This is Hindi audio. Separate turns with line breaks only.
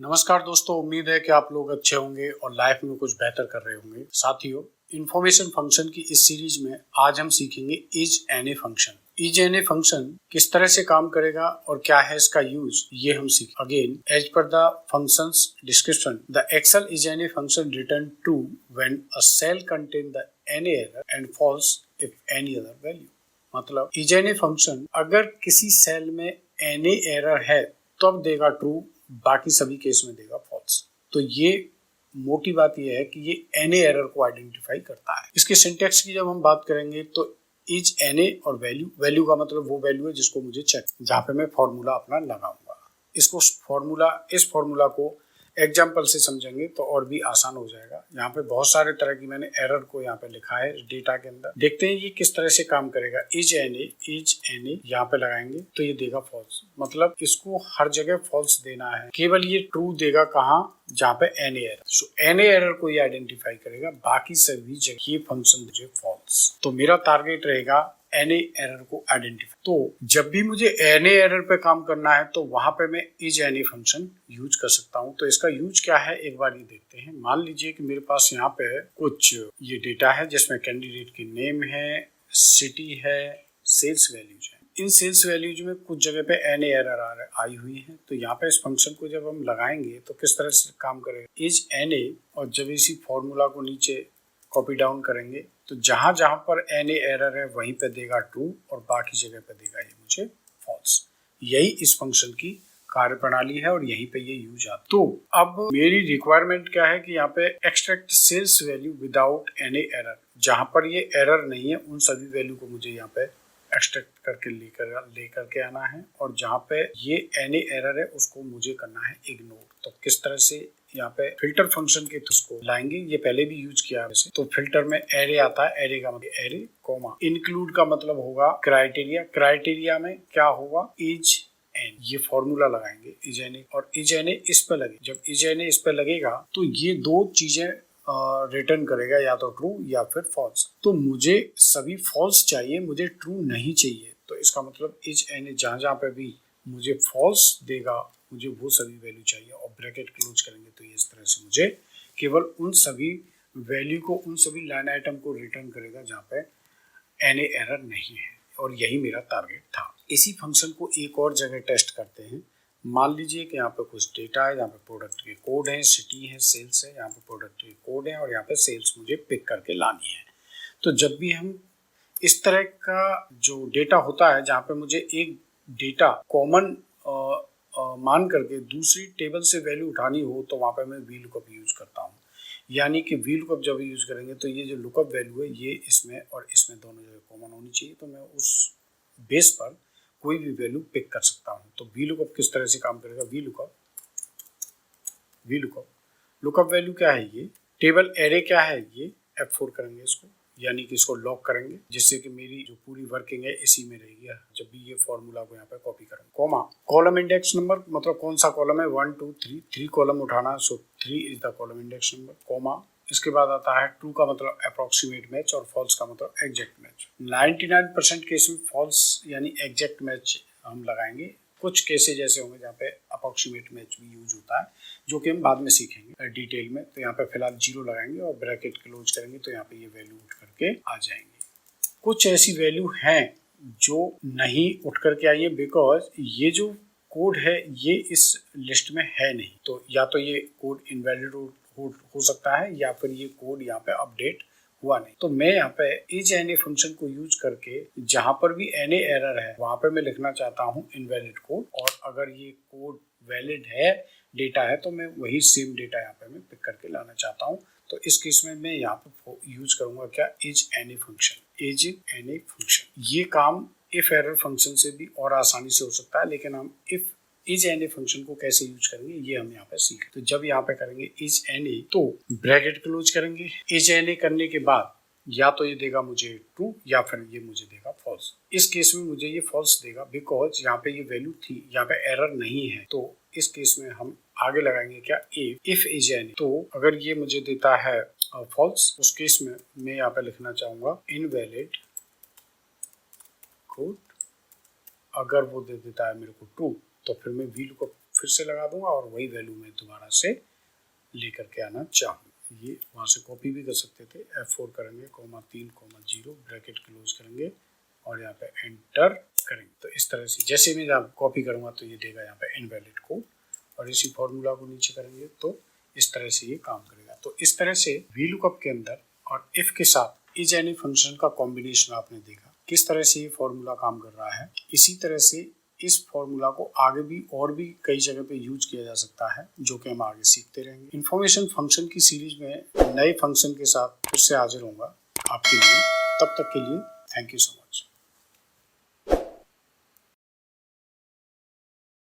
नमस्कार दोस्तों, उम्मीद है कि आप लोग अच्छे होंगे और लाइफ में कुछ बेहतर कर रहे होंगे। साथियों, इन्फॉर्मेशन फंक्शन की इस सीरीज में आज हम सीखेंगे is any function. Is any function किस तरह से काम करेगा और क्या है इसका यूज, ये हम सीख। Again, as per the functions description, the Excel is any function return true when a cell contain the any error and false if any other value. मतलब इज एनी फंक्शन अगर किसी सेल में एनी एरर है तब देगा ट्रू, बाकी सभी केस में देगा फॉल्स। तो ये मोटी बात ये है कि ये एनी एरर को आइडेंटिफाई करता है। इसके सिंटैक्स की जब हम बात करेंगे तो इज एनी और वैल्यू का मतलब वो वैल्यू है जिसको मुझे चेक, जहाँ पे मैं फॉर्मूला अपना लगाऊंगा। इस फॉर्मूला को एग्जाम्पल से समझेंगे तो और भी आसान हो जाएगा। यहाँ पे बहुत सारे तरह की मैंने एरर को यहाँ पे लिखा है डेटा के अंदर। देखते हैं ये किस तरह से काम करेगा। इज एनी यहाँ पे लगाएंगे तो ये देगा फॉल्स, मतलब इसको हर जगह फॉल्स देना है। केवल ये ट्रू देगा कहाँ, जहाँ पे any error. So any error को ये आइडेंटिफाई करेगा, बाकी सभी जगह ये फंक्शन मुझे फॉल्स। तो मेरा टारगेट रहेगा एनी एरर को आइडेंटिफाई। तो जब भी मुझे एनी एरर पे काम करना है तो वहां पे मैं इज एनी फंक्शन यूज कर सकता हूं। तो इसका यूज क्या है एक बार ये देखते हैं। मान लीजिए कि मेरे पास यहाँ पे कुछ ये डेटा है जिसमें कैंडिडेट की नेम है, सिटी है, सेल्स वैल्यूज है। इन सेल्स वैल्यूज में कुछ जगह पे एनी एरर आई हुई है। तो यहाँ पे इस फंक्शन को जब हम लगाएंगे तो किस तरह से काम करेगा, इज एनी, और जब इसी फॉर्मूला को नीचे कॉपी डाउन करेंगे तो जहां जहां पर एनी एरर है वहीं पे देगा ट्रू और बाकी जगह पे देगा ये मुझे फॉल्स। यही इस फंक्शन की कार्यप्रणाली है और यहीं पे ये यूज आता है। तो अब मेरी रिक्वायरमेंट क्या है कि यहाँ पे extract cells value without any error. जहां पर ये एरर नहीं है उन सभी वैल्यू को मुझे यहाँ पे एक्सट्रैक्ट करके लेकर के आना है, और जहाँ पे ये एनी एरर है उसको मुझे करना है इग्नोर। तो किस तरह से यहाँ पे फिल्टर फंक्शन के उसको लाएंगे, ये पहले भी यूज किया वैसे। तो फिल्टर में एरे आता है, एरे का मतलब एरे कॉमा, इंक्लूड का मतलब होगा क्राइटेरिया। क्राइटेरिया में क्या होगा, इज एन। ये फॉर्मूला लगाएंगे इज एनी, और इज एनी इस पे लगे। जब इज एनी इस पे लगेगा तो ये दो चीजें रिटर्न करेगा, या तो ट्रू या फिर फॉल्स। तो मुझे सभी फॉल्स चाहिए, मुझे ट्रू नहीं चाहिए। तो इसका मतलब इज एनी जहां जहां पे भी मुझे फॉल्स देगा मुझे वो सभी वैल्यू चाहिए, और ब्रैकेट क्लोज करेंगे तो ये इस तरह से मुझे केवल उन सभी वैल्यू को, उन सभी लाइन आइटम को रिटर्न करेगा जहाँ पे एनी एरर नहीं है। और यही मेरा टारगेट था। इसी फंक्शन को एक और जगह टेस्ट करते हैं। मान लीजिए कि यहाँ पे कुछ डेटा है, यहाँ पे प्रोडक्ट के कोड है, सिटी है, सेल्स है, यहाँ पे प्रोडक्ट के कोड है और यहाँ पे सेल्स मुझे पिक करके लानी है। तो जब भी हम इस तरह का जो डेटा होता है जहाँ पे मुझे एक डेटा कॉमन मान करके दूसरी टेबल से वैल्यू उठानी हो, तो वहाँ पे मैं वी लुकअप यूज करता हूँ। यानी कि वी लुकअप जब यूज करेंगे तो ये जो लुकअप वैल्यू है ये इसमें और इसमें दोनों जगह कॉमन होनी चाहिए। तो मैं उस बेस पर कोई भी वैल्यू पिक कर सकता हूँ। तो वी लुकअप किस तरह से काम करेगा, वी लुकअप वैल्यू क्या है, ये टेबल एरे क्या है, ये F4 करेंगे इसको, यानी कि इसको लॉक करेंगे, जिससे कि मेरी जो पूरी वर्किंग है इसी में रहेगी। जब भी ये फॉर्मूला को यहाँ पे कॉपी करेंगे, कॉमा, कॉलम इंडेक्स नंबर, मतलब कौन सा कॉलम है, 1 2 3 कॉलम उठाना, सो 3 is the column index number, comma. इसके बाद आता है ट्रू का मतलब अप्रोक्सीमेट मैच और फॉल्स का मतलब एग्जैक्ट मैच। 99% केस में फॉल्स यानी एग्जैक्ट मैच हम लगाएंगे। कुछ केसेज ऐसे होंगे जहाँ पे अप्रोक्सीमेट मैच भी यूज होता है, जो कि हम बाद में सीखेंगे डिटेल में। तो यहाँ पे फिलहाल 0 लगाएंगे और ब्रैकेट क्लोज करेंगे तो यहाँ पे ये वैल्यू उठ करके आ जाएंगे। कुछ ऐसी वैल्यू हैं जो नहीं उठ करके आई है, बिकॉज ये जो कोड है ये इस लिस्ट में है नहीं। तो या तो ये कोड इनवैलिड हो सकता है या फिर ये कोड यहाँ पे अपडेट हुआ नहीं। तो मैं यहाँ पे इज एनी फंक्शन को यूज करके जहां पर भी एनी एरर है वहां पे मैं लिखना चाहता हूँ इनवैलिड कोड, और अगर ये कोड वैलिड है, डेटा है, तो मैं वही सेम डेटा यहाँ पे मैं पिक करके लाना चाहता हूँ। तो इस केस में मैं यहाँ पे यूज करूंगा क्या, इज एनी फंक्शन। ये काम इफ एरर फंक्शन से भी और आसानी से हो सकता है, लेकिन हम इफ इज एनी फंक्शन को कैसे यूज करेंगे ये हम यहाँ पे सीखें। तो जब यहाँ पे करेंगे इज एनी तो ब्रैकेट क्लोज करेंगे। इज एनी करने के बाद या तो ये देगा मुझे ट्रू या फिर ये मुझे देगा फॉल्स। इस केस में मुझे ये फॉल्स देगा, बिकॉज यहाँ पे ये वैल्यू थी, यहाँ पे एरर नहीं है। तो इस केस में हम आगे लगाएंगे क्या, इफ इज एनी। तो अगर ये मुझे देता है फॉल्स, उस केस में मैं यहाँ पे लिखना चाहूंगा इनवैलिड कोड। अगर वो दे देता है मेरे को ट्रू तो फिर मैं वी लुकअप फिर से लगा दूंगा और वही वैल्यू मैं दोबारा से लेकर के आना चाहूँ। ये वहाँ से कॉपी भी कर सकते थे। F4 करेंगे, (3,0) ब्रैकेट क्लोज करेंगे और यहाँ पे एंटर करेंगे। तो इस तरह से जैसे मैं यहाँ कॉपी करूँगा तो ये देगा यहाँ पे इनवैलिड कोड, और इसी फॉर्मूला को नीचे करेंगे तो इस तरह से ये काम करेगा। तो इस तरह से VLOOKUP के अंदर और इफ के साथ इज एनी फंक्शन का कॉम्बिनेशन आपने देखा किस तरह से ये फॉर्मूला काम कर रहा है। इसी तरह से इस फॉर्मूला को आगे भी और भी कई जगह पे यूज किया जा सकता है, जो कि हम आगे सीखते रहेंगे। इन्फॉर्मेशन फंक्शन की सीरीज में नए फंक्शन के साथ फिर से हाजिर होऊंगा आपके लिए। तब तक के लिए थैंक यू सो मच।